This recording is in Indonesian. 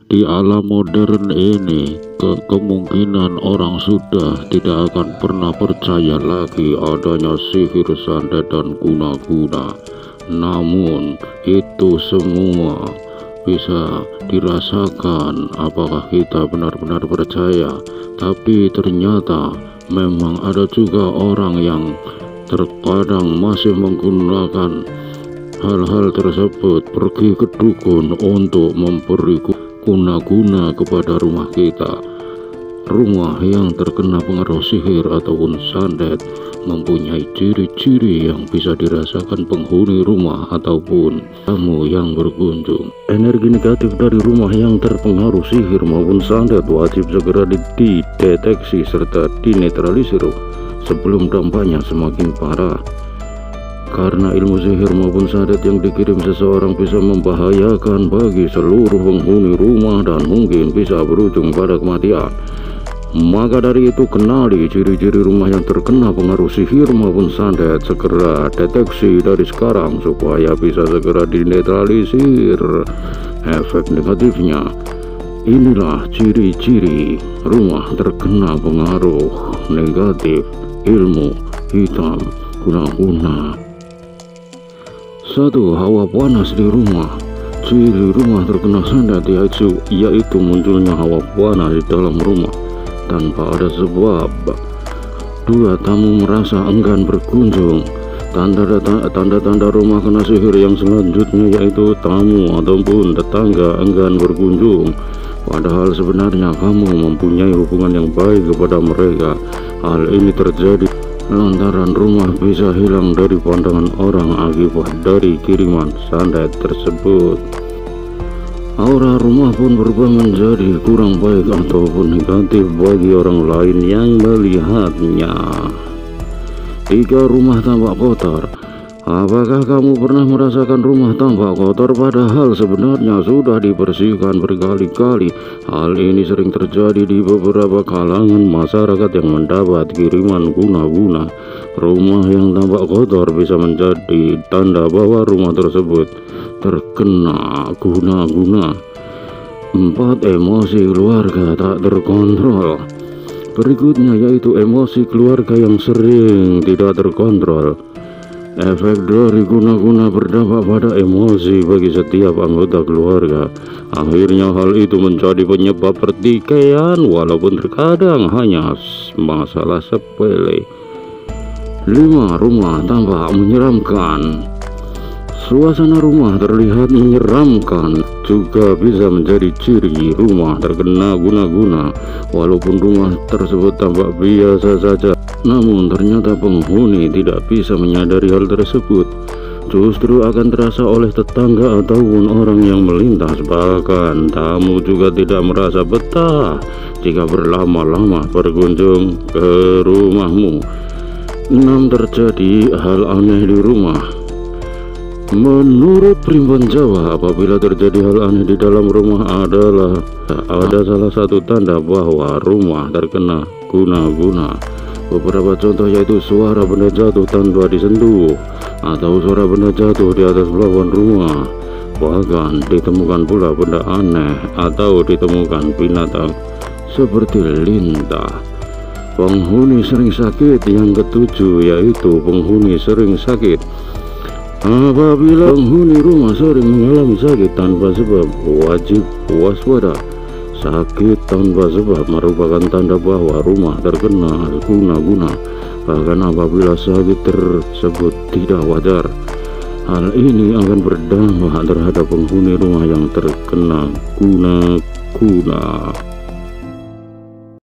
Di alam modern ini, kemungkinan orang sudah tidak akan pernah percaya lagi adanya sihir, santet, dan guna-guna. Namun, itu semua bisa dirasakan apakah kita benar-benar percaya. Tapi ternyata memang ada juga orang yang terkadang masih menggunakan hal-hal tersebut, pergi ke dukun untuk memberi guna-guna kepada rumah kita. Rumah yang terkena pengaruh sihir ataupun santet mempunyai ciri-ciri yang bisa dirasakan penghuni rumah ataupun tamu yang berkunjung. Energi negatif dari rumah yang terpengaruh sihir maupun santet wajib segera dideteksi serta dinetralisir sebelum dampaknya semakin parah. Karena ilmu sihir maupun santet yang dikirim seseorang bisa membahayakan bagi seluruh penghuni rumah dan mungkin bisa berujung pada kematian. Maka dari itu, kenali ciri-ciri rumah yang terkena pengaruh sihir maupun santet. Segera deteksi dari sekarang supaya bisa segera dinetralisir efek negatifnya. Inilah ciri-ciri rumah terkena pengaruh negatif ilmu hitam guna-guna. 1. Hawa panas di rumah. Ciri rumah terkena santet yaitu munculnya hawa panas di dalam rumah tanpa ada sebab. 2. Tamu merasa enggan berkunjung. Tanda-tanda rumah kena sihir yang selanjutnya yaitu tamu ataupun tetangga enggan berkunjung, padahal sebenarnya kamu mempunyai hubungan yang baik kepada mereka. Hal ini terjadi lantaran rumah bisa hilang dari pandangan orang akibat dari kiriman santet tersebut. Aura rumah pun berubah menjadi kurang baik ataupun negatif bagi orang lain yang melihatnya. 3. Rumah tampak kotor. Apakah kamu pernah merasakan rumah tampak kotor padahal sebenarnya sudah dibersihkan berkali-kali? Hal ini sering terjadi di beberapa kalangan masyarakat yang mendapat kiriman guna-guna. Rumah yang tampak kotor bisa menjadi tanda bahwa rumah tersebut terkena guna-guna. 4. Emosi keluarga tak terkontrol. Berikutnya yaitu emosi keluarga yang sering tidak terkontrol. Efek dari guna-guna berdampak pada emosi bagi setiap anggota keluarga. Akhirnya hal itu menjadi penyebab pertikaian walaupun terkadang hanya masalah sepele. 5. Rumah tampak menyeramkan. Suasana rumah terlihat menyeramkan juga bisa menjadi ciri rumah terkena guna-guna. Walaupun rumah tersebut tampak biasa saja, namun ternyata penghuni tidak bisa menyadari hal tersebut. Justru akan terasa oleh tetangga ataupun orang yang melintas. Bahkan tamu juga tidak merasa betah jika berlama-lama berkunjung ke rumahmu. 6. Terjadi hal aneh di rumah. Menurut primbon Jawa, apabila terjadi hal aneh di dalam rumah adalah ada salah satu tanda bahwa rumah terkena guna-guna. Beberapa contoh yaitu suara benda jatuh tanpa disentuh, atau suara benda jatuh di atas plafon rumah. Bahkan ditemukan pula benda aneh atau ditemukan binatang seperti lintah. Penghuni sering sakit. Yang ketujuh yaitu penghuni sering sakit. Apabila penghuni rumah sering mengalami sakit tanpa sebab, wajib waspada. Sakit tanpa sebab merupakan tanda bahwa rumah terkena guna-guna. Bahkan apabila sakit tersebut tidak wajar, hal ini akan berdampak terhadap penghuni rumah yang terkena guna-guna.